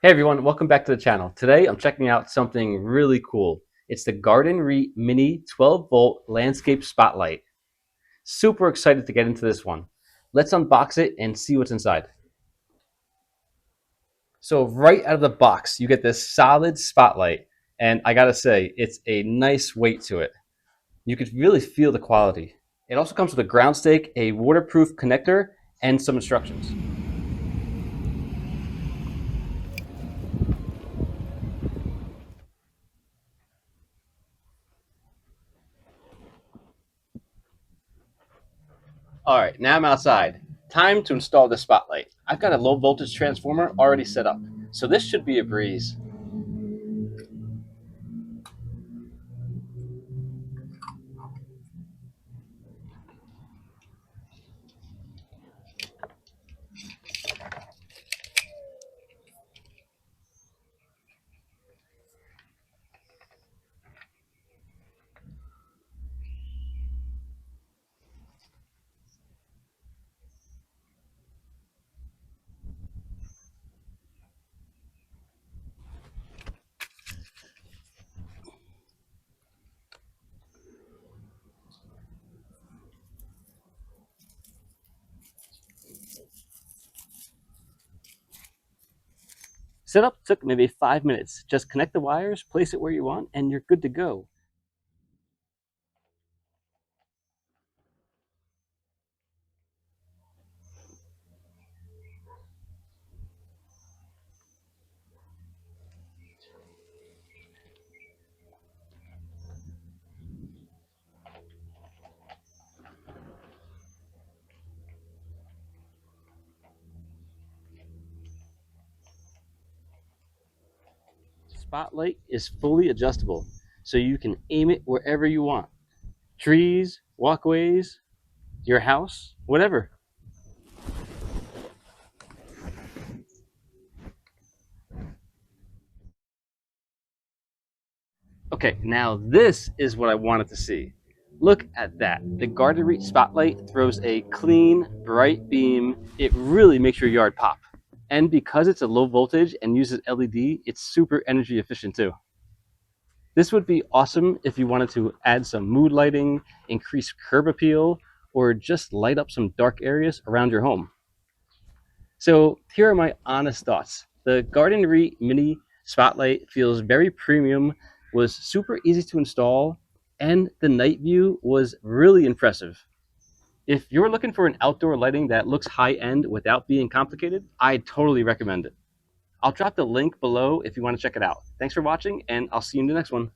Hey everyone, welcome back to the channel. Today I'm checking out something really cool. It's the Gardenreet Mini 12-volt landscape spotlight. Super excited to get into this one. Let's unbox it and see what's inside. So right out of the box, you get this solid spotlight, and I gotta say, it's a nice weight to it. You could really feel the quality. It also comes with a ground stake, a waterproof connector, and some instructions. All right, now I'm outside. Time to install the spotlight. I've got a low voltage transformer already set up, so this should be a breeze. Setup took maybe 5 minutes. Just connect the wires, place it where you want, and you're good to go. Spotlight is fully adjustable, so you can aim it wherever you want. Trees, walkways, your house, whatever. Okay, now this is what I wanted to see. Look at that. The Gardenreet spotlight throws a clean, bright beam. It really makes your yard pop. And because it's a low voltage and uses LED, it's super energy efficient too. This would be awesome if you wanted to add some mood lighting, increase curb appeal, or just light up some dark areas around your home. So here are my honest thoughts. The Gardenreet Mini Spotlight feels very premium, was super easy to install, and the night view was really impressive. If you're looking for an outdoor lighting that looks high-end without being complicated, I totally recommend it. I'll drop the link below if you want to check it out. Thanks for watching, and I'll see you in the next one.